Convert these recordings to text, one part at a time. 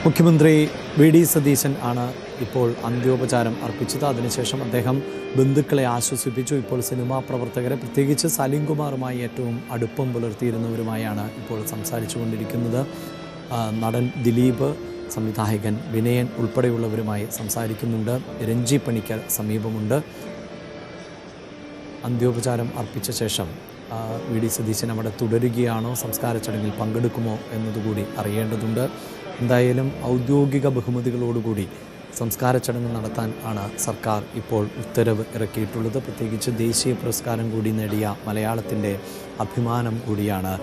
മുഖ്യമന്ത്രി വി.ഡി. സതീശൻ ആണ് ഇപ്പോൾ അന്ത്യോപചാരം അർപ്പിച്ചത്. അതിനുശേഷം അദ്ദേഹം ബന്ധുക്കളെ ആശ്വസിപ്പിച്ചു. ഇപ്പോൾ സിനിമാ പ്രവർത്തകരെ, പ്രത്യേകിച്ച് സലീം കുമാറുമായി ഏറ്റവും അടുപ്പം പുലർത്തിയിരുന്നവരുമായാണ് ഇപ്പോൾ സംസാരിച്ചു കൊണ്ടിരിക്കുന്നത്. നടൻ ദിലീപ്, സംവിധായകൻ വിനയൻ ഉൾപ്പെടെയുള്ളവരുമായി സംസാരിക്കുന്നുണ്ട്. രഞ്ജി പണിക്കർ സമീപമുണ്ട്. അന്ത്യോപചാരം അർപ്പിച്ച ശേഷം വി.ഡി. സതീശൻ അവിടെ തുടരുകയാണോ, സംസ്കാര ചടങ്ങിൽ പങ്കെടുക്കുമോ എന്നതുകൂടി അറിയേണ്ടതുണ്ട്. എന്തായാലും ഔദ്യോഗിക ബഹുമതികളോടുകൂടി സംസ്കാര ചടങ്ങ് നടത്താൻ ആണ് സർക്കാർ ഇപ്പോൾ ഉത്തരവ് ഇറക്കിയിട്ടുള്ളത്. പ്രത്യേകിച്ച് ദേശീയ പുരസ്കാരം കൂടി നേടിയ മലയാളത്തിൻ്റെ അഭിമാനം കൂടിയാണ്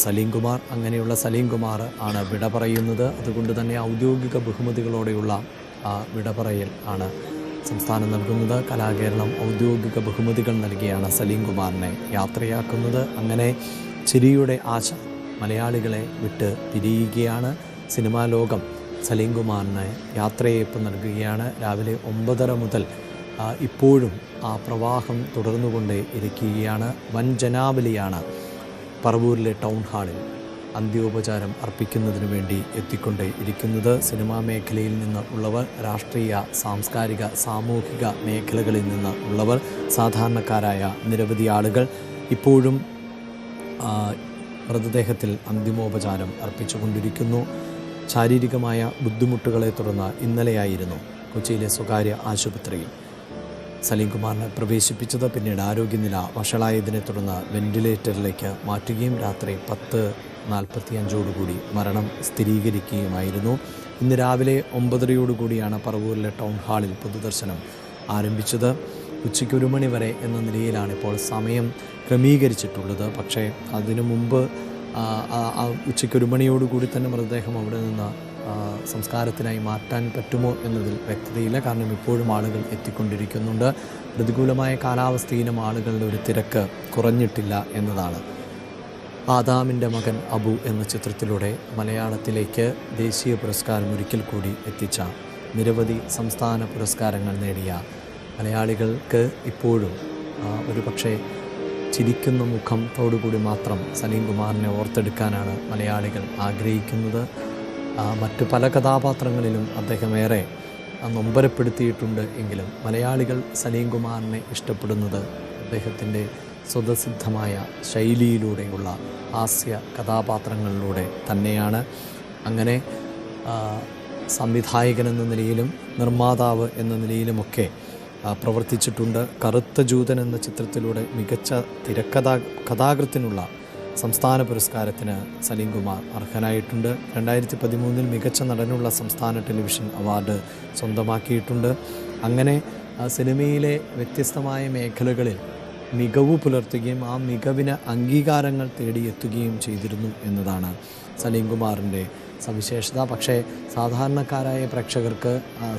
സലീം കുമാർ. അങ്ങനെയുള്ള സലീം കുമാർ ആണ് വിട പറയുന്നത്. അതുകൊണ്ട് തന്നെ ഔദ്യോഗിക ബഹുമതികളോടെയുള്ള വിട പറയൽ ആണ് സംസ്ഥാനം നൽകുന്നത്. കലാകേരളം ഔദ്യോഗിക ബഹുമതികൾ നൽകിയാണ് സലീം കുമാറിനെ യാത്രയാക്കുന്നത്. അങ്ങനെ ചിരിയുടെ ആശ മലയാളികളെ വിട്ട് പിരിയുകയാണ്. സിനിമാ ലോകം സലീം കുമാറിന് യാത്രയയപ്പ് നൽകുകയാണ്. രാവിലെ 9:30 മുതൽ ഇപ്പോഴും ആ പ്രവാഹം തുടർന്നുകൊണ്ടേ ഇരിക്കുകയാണ്. വൻ ജനാവലിയാണ് പറവൂരിലെ ടൗൺ ഹാളിൽ അന്ത്യോപചാരം അർപ്പിക്കുന്നതിന് വേണ്ടി എത്തിക്കൊണ്ടേ ഇരിക്കുന്നത്. സിനിമാ മേഖലയിൽ നിന്ന് ഉള്ളവർ, രാഷ്ട്രീയ, സാംസ്കാരിക, സാമൂഹിക മേഖലകളിൽ നിന്ന് ഉള്ളവർ, സാധാരണക്കാരായ നിരവധി ആളുകൾ ഇപ്പോഴും മൃതദേഹത്തിൽ അന്തിമോപചാരം അർപ്പിച്ചുകൊണ്ടിരിക്കുന്നു. ശാരീരികമായ ബുദ്ധിമുട്ടുകളെ തുടർന്ന് ഇന്നലെയായിരുന്നു കൊച്ചിയിലെ സ്വകാര്യ ആശുപത്രിയിൽ സലീം കുമാറിനെ പ്രവേശിപ്പിച്ചത്. പിന്നീട് ആരോഗ്യനില വഷളായതിനെ തുടർന്ന് വെന്റിലേറ്ററിലേക്ക് മാറ്റുകയും രാത്രി 10:45 മരണം സ്ഥിരീകരിക്കുകയുമായിരുന്നു. ഇന്ന് രാവിലെ 9:30 പറവൂരിലെ ടൗൺ ഹാളിൽ പൊതുദർശനം ആരംഭിച്ചത്. ഉച്ചയ്ക്ക് 1 മണി വരെ എന്ന നിലയിലാണ് ഇപ്പോൾ സമയം ക്രമീകരിച്ചിട്ടുള്ളത്. പക്ഷേ അതിനു മുമ്പ് ഉച്ചയ്ക്ക് 1 മണിയോടുകൂടി തന്നെ മൃതദേഹം അവിടെ നിന്ന് സംസ്കാരത്തിനായി മാറ്റാൻ പറ്റുമോ എന്നതിൽ വ്യക്തതയില്ല. കാരണം ഇപ്പോഴും ആളുകൾ എത്തിക്കൊണ്ടിരിക്കുന്നുണ്ട്. പ്രതികൂലമായ കാലാവസ്ഥയിലും ആളുകളുടെ ഒരു തിരക്ക് കുറഞ്ഞിട്ടില്ല എന്നതാണ്. ആദാമിൻ്റെ മകൻ അബു എന്ന ചിത്രത്തിലൂടെ മലയാളത്തിലേക്ക് ദേശീയ പുരസ്കാരം ഒരിക്കൽ കൂടി എത്തിച്ച, നിരവധി സംസ്ഥാന പുരസ്കാരങ്ങൾ നേടിയ മലയാളികൾക്ക് ഇപ്പോഴും ഒരു പക്ഷേ ചിരിക്കുന്ന മുഖത്തോടുകൂടി മാത്രം സലീം കുമാറിനെ ഓർത്തെടുക്കാനാണ് മലയാളികൾ ആഗ്രഹിക്കുന്നത്. മറ്റു പല കഥാപാത്രങ്ങളിലും അദ്ദേഹം ഏറെ നൊമ്പരപ്പെടുത്തിയിട്ടുണ്ട് എങ്കിലും മലയാളികൾ സലീം കുമാറിനെ ഇഷ്ടപ്പെടുന്നത് അദ്ദേഹത്തിൻ്റെ സ്വതസിദ്ധമായ ശൈലിയിലൂടെയുള്ള ഹാസ്യ കഥാപാത്രങ്ങളിലൂടെ തന്നെയാണ്. അങ്ങനെ സംവിധായകൻ എന്ന നിലയിലും നിർമ്മാതാവ് എന്ന നിലയിലുമൊക്കെ പ്രവർത്തിച്ചിട്ടുണ്ട്. കറുത്ത ജൂതൻ എന്ന ചിത്രത്തിലൂടെ മികച്ച കഥാകൃത്തിനുള്ള സംസ്ഥാന പുരസ്കാരത്തിന് സലീം കുമാർ അർഹനായിട്ടുണ്ട്. 2013 മികച്ച നടനുള്ള സംസ്ഥാന ടെലിവിഷൻ അവാർഡ് സ്വന്തമാക്കിയിട്ടുണ്ട്. അങ്ങനെ സിനിമയിലെ വ്യത്യസ്തമായ മേഖലകളിൽ മികവ് പുലർത്തുകയും ആ മികവിന് അംഗീകാരങ്ങൾ തേടിയെത്തുകയും ചെയ്തിരുന്നു എന്നതാണ് സലീം കുമാറിൻ്റെ സവിശേഷത. പക്ഷേ സാധാരണക്കാരായ പ്രേക്ഷകർക്ക്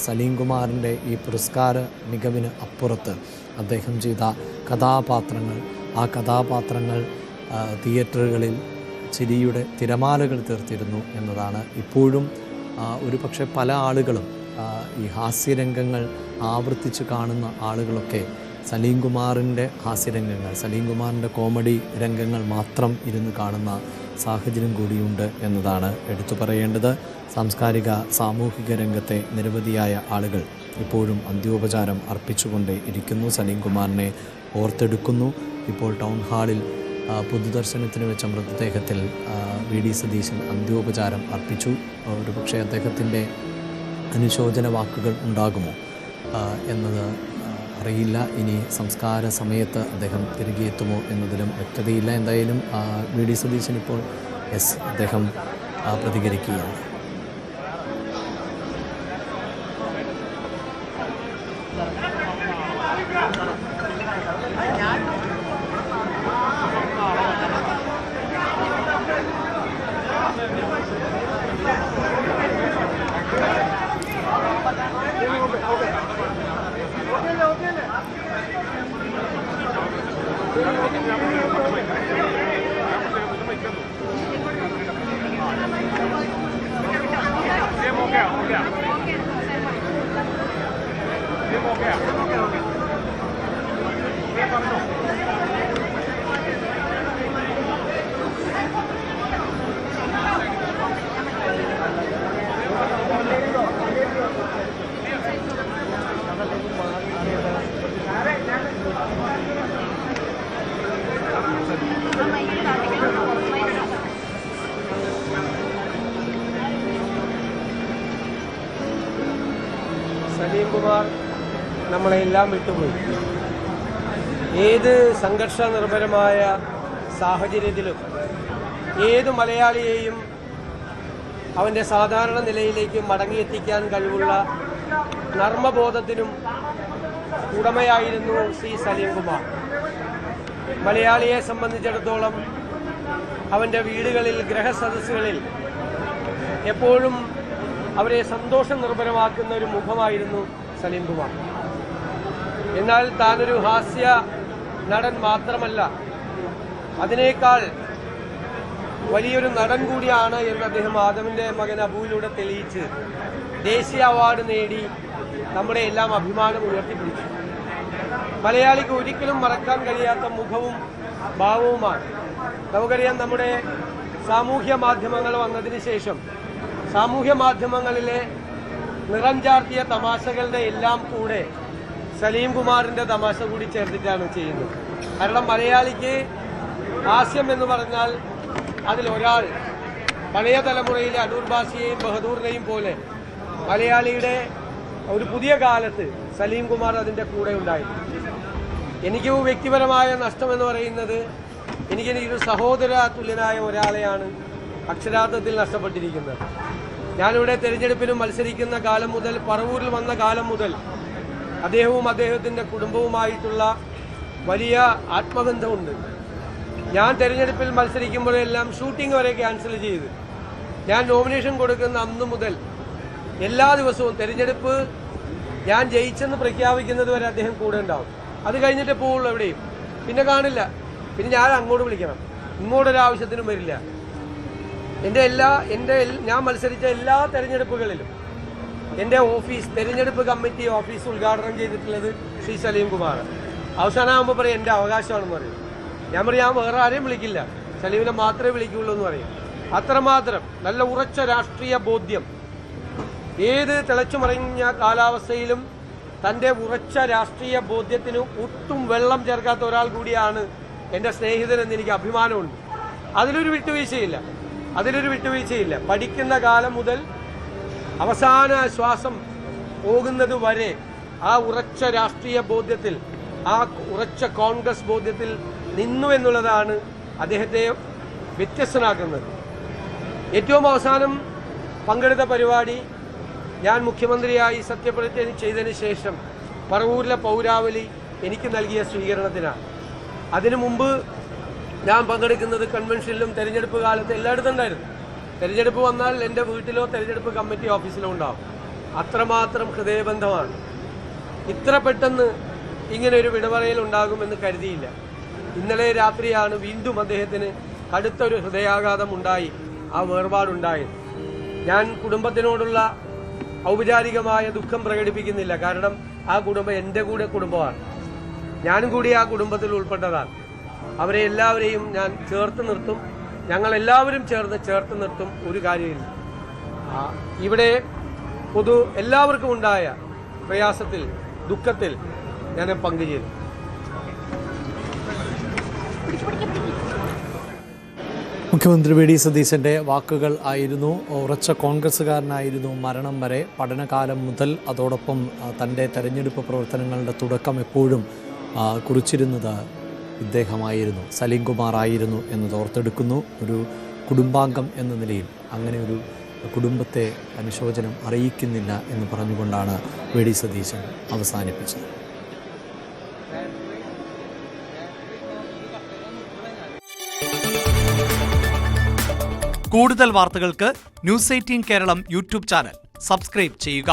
സലീം കുമാറിൻ്റെ ഈ പുരസ്കാര മികവിന് അപ്പുറത്ത് അദ്ദേഹം ചെയ്ത കഥാപാത്രങ്ങൾ, ആ കഥാപാത്രങ്ങൾ തിയേറ്ററുകളിൽ ചിരിയുടെ തിരമാലകൾ തീർത്തിരുന്നു എന്നതാണ്. ഇപ്പോഴും ഒരു പക്ഷേ പല ആളുകളും ഈ ഹാസ്യരംഗങ്ങൾ ആവർത്തിച്ച് കാണുന്ന ആളുകളൊക്കെ സലീം കുമാറിൻ്റെ ഹാസ്യരംഗങ്ങൾ, സലീം കുമാറിൻ്റെ കോമഡി രംഗങ്ങൾ മാത്രം ഇരുന്ന് കാണുന്ന സാഹചര്യം കൂടിയുണ്ട് എന്നതാണ് എടുത്തു പറയേണ്ടത്. സാംസ്കാരിക, സാമൂഹിക രംഗത്തെ നിരവധിയായ ആളുകൾ ഇപ്പോഴും അന്ത്യോപചാരം അർപ്പിച്ചുകൊണ്ടേ ഇരിക്കുന്നു. സലീം കുമാറിനെ ഓർത്തെടുക്കുന്നു. ഇപ്പോൾ ടൗൺ ഹാളിൽ പൊതുദർശനത്തിന് വെച്ച മൃതദേഹത്തിൽ വി.ഡി. സതീശൻ അന്ത്യോപചാരം അർപ്പിച്ചു. ഒരു പക്ഷേ അദ്ദേഹത്തിൻ്റെ അനുശോചന വാക്കുകൾ ഉണ്ടാകുമോ എന്നത് അറിയില്ല. ഇനി സംസ്കാര സമയത്ത് അദ്ദേഹം തിരികെ എത്തുമോ എന്നതിലും വ്യക്തതയില്ല. എന്തായാലും വി.ഡി. സതീശൻ ഇപ്പോൾ അദ്ദേഹം പ്രതികരിക്കുകയാണ്. സലീം കുമാർ നമ്മളെല്ലാം വിട്ടുപോയി. ഏത് സംഘർഷ നിർഭരമായ സാഹചര്യത്തിലും ഏത് മലയാളിയെയും അവൻ്റെ സാധാരണ നിലയിലേക്ക് മടങ്ങിയെത്തിക്കാൻ കഴിവുള്ള നർമ്മബോധത്തിനും ഉടമയായിരുന്നു ശ്രീ സലീം കുമാർ. മലയാളിയെ സംബന്ധിച്ചിടത്തോളം അവൻ്റെ വീടുകളിൽ, ഗ്രഹസദസ്സുകളിൽ എപ്പോഴും അവരെ സന്തോഷം നിർഭരമാക്കുന്ന ഒരു മുഖമായിരുന്നു സലീം കുമാർ. എന്നാൽ താനൊരു ഹാസ്യ നടൻ മാത്രമല്ല, അതിനേക്കാൾ വലിയൊരു നടൻ കൂടിയാണ് എന്ന് അദ്ദേഹം ആദമിൻ്റെ മകൻ അബുവിലൂടെ തെളിയിച്ച് ദേശീയ അവാർഡ് നേടി നമ്മുടെ എല്ലാം അഭിമാനം ഉയർത്തിപ്പിടിച്ചു. മലയാളിക്ക് ഒരിക്കലും മറക്കാൻ കഴിയാത്ത മുഖവും ഭാവവുമാണ്. നമുക്കറിയാം, നമ്മുടെ സാമൂഹ്യ മാധ്യമങ്ങൾ വന്നതിന് ശേഷം സാമൂഹ്യ മാധ്യമങ്ങളിലെ നിറം ചാർത്തിയ തമാശകളുടെ എല്ലാം കൂടെ സലീം കുമാറിൻ്റെ തമാശ കൂടി ചേർത്തിട്ടാണ് ചെയ്യുന്നത്. കാരണം മലയാളിക്ക് ഹാസ്യം എന്ന് പറഞ്ഞാൽ അതിലൊരാൾ പഴയ തലമുറയിലെ അടൂർ ഭാസിയെയും ബഹദൂറിനെയും പോലെ മലയാളിയുടെ ഒരു പുതിയ കാലത്ത് സലീം കുമാർ അതിൻ്റെ കൂടെ ഉണ്ടായിരുന്നു. എനിക്ക് വ്യക്തിപരമായ നഷ്ടമെന്ന് പറയുന്നത്, എനിക്കൊരു സഹോദര തുല്യനായ ഒരാളെയാണ് അക്ഷരാർത്ഥത്തിൽ നഷ്ടപ്പെട്ടിരിക്കുന്നത്. ഞാനിവിടെ തെരഞ്ഞെടുപ്പിന് മത്സരിക്കുന്ന കാലം മുതൽ, പറവൂരിൽ വന്ന കാലം മുതൽ അദ്ദേഹവും അദ്ദേഹത്തിൻ്റെ കുടുംബവുമായിട്ടുള്ള വലിയ ആത്മബന്ധമുണ്ട്. ഞാൻ തെരഞ്ഞെടുപ്പിൽ മത്സരിക്കുമ്പോഴെല്ലാം ഷൂട്ടിംഗ് വരെ ക്യാൻസൽ ചെയ്ത് ഞാൻ നോമിനേഷൻ കൊടുക്കുന്ന അന്ന് മുതൽ എല്ലാ ദിവസവും തെരഞ്ഞെടുപ്പ് ഞാൻ ജയിച്ചെന്ന് പ്രഖ്യാപിക്കുന്നത് വരെ അദ്ദേഹം കൂടെ ഉണ്ടാവും. അത് കഴിഞ്ഞിട്ട് പോവുള്ളൂ എവിടെയും, പിന്നെ കാണില്ല. പിന്നെ ഞാൻ അങ്ങോട്ട് വിളിക്കണം, ഇങ്ങോട്ടൊരാവശ്യത്തിനും വരില്ല. ഞാൻ മത്സരിച്ച എല്ലാ തെരഞ്ഞെടുപ്പുകളിലും എൻ്റെ ഓഫീസ്, തെരഞ്ഞെടുപ്പ് കമ്മിറ്റി ഓഫീസ് ഉദ്ഘാടനം ചെയ്തിട്ടുള്ളത് ശ്രീ സലീം കുമാർ. അവസാനമാകുമ്പോൾ പറയും എൻ്റെ അവകാശമാണെന്ന് പറയും. ഞാൻ പറയും, ഞാൻ വേറെ ആരെയും വിളിക്കില്ല, സലീമിനെ മാത്രമേ വിളിക്കുകയുള്ളൂ എന്ന് പറയും. അത്രമാത്രം നല്ല ഉറച്ച രാഷ്ട്രീയ ബോധ്യം, ഏത് തിളച്ചുമറിഞ്ഞ കാലാവസ്ഥയിലും തൻ്റെ ഉറച്ച രാഷ്ട്രീയ ബോധ്യത്തിന് ഒട്ടും വെള്ളം ചേർക്കാത്ത ഒരാൾ കൂടിയാണ് എൻ്റെ സ്നേഹിതനെന്ന് എനിക്ക് അഭിമാനമുണ്ട്. അതിലൊരു വിട്ടുവീഴ്ചയില്ല. പഠിക്കുന്ന കാലം മുതൽ അവസാന ശ്വാസം പോകുന്നത് വരെ ആ ഉറച്ച രാഷ്ട്രീയ ബോധ്യത്തിൽ, ആ ഉറച്ച കോൺഗ്രസ് ബോധ്യത്തിൽ നിന്നു എന്നുള്ളതാണ് അദ്ദേഹത്തെ വ്യത്യസ്തനാക്കുന്നത്. ഏറ്റവും അവസാനം പങ്കെടുത്ത പരിപാടി ഞാൻ മുഖ്യമന്ത്രിയായി സത്യപ്രതിജ്ഞ ചെയ്തതിന് ശേഷം പറവൂരിലെ പൗരാവലി എനിക്ക് നൽകിയ സ്വീകരണത്തിനാണ്. അതിനു മുമ്പ് ഞാൻ പങ്കെടുക്കുന്നത് കൺവെൻഷനിലും തെരഞ്ഞെടുപ്പ് കാലത്ത് എല്ലായിടത്തും ഉണ്ടായിരുന്നു. തെരഞ്ഞെടുപ്പ് വന്നാൽ എൻ്റെ വീട്ടിലോ തെരഞ്ഞെടുപ്പ് കമ്മിറ്റി ഓഫീസിലോ ഉണ്ടാവും. അത്രമാത്രം ഹൃദയബന്ധമാണ്. ഇത്ര പെട്ടെന്ന് ഇങ്ങനെ ഒരു വിടപറയൽ ഉണ്ടാകുമെന്ന് കരുതിയില്ല. ഇന്നലെ രാത്രിയാണ് വീണ്ടും അദ്ദേഹത്തിന് കടുത്തൊരു ഹൃദയാഘാതം ഉണ്ടായി, ആ വേർപാടുണ്ടായത്. ഞാൻ കുടുംബത്തിനോടുള്ള ഔപചാരികമായ ദുഃഖം പ്രകടിപ്പിക്കുന്നില്ല. കാരണം ആ കുടുംബം എൻ്റെ കൂടെ കുടുംബമാണ്, ഞാനും കൂടി ആ കുടുംബത്തിൽ ഉൾപ്പെട്ടതാണ്. അവരെ എല്ലാവരെയും ഞാൻ ചേർത്ത് നിർത്തും, ഞങ്ങളെല്ലാവരും ചേർത്ത് നിർത്തും. ഒരു കാര്യമില്ല, ഇവിടെ എല്ലാവർക്കും ഉണ്ടായ പ്രയാസത്തിൽ, ദുഃഖത്തിൽ ഞാൻ പങ്കുചേരും. മുഖ്യമന്ത്രി വി ഡി സതീശൻ്റെ വാക്കുകൾ ആയിരുന്നു. ഉറച്ച കോൺഗ്രസ്സുകാരനായിരുന്നു മരണം വരെ. പഠനകാലം മുതൽ അതോടൊപ്പം തൻ്റെ തെരഞ്ഞെടുപ്പ് പ്രവർത്തനങ്ങളുടെ തുടക്കം എപ്പോഴും കുറിച്ചിരുന്നത് ഇദ്ദേഹമായിരുന്നു, സലീം കുമാർ ആയിരുന്നു എന്നത് ഓർത്തെടുക്കുന്നു. ഒരു കുടുംബാംഗം എന്ന നിലയിൽ അങ്ങനെ ഒരു കുടുംബത്തെ അനുശോചനം അറിയിക്കുന്നില്ല എന്ന് പറഞ്ഞുകൊണ്ടാണ് വി ഡി സതീശൻ അവസാനിപ്പിച്ചത്. കൂടുതൽ വാർത്തകൾക്ക് news 18 Keralam YouTube channel subscribe ചെയ്യുക.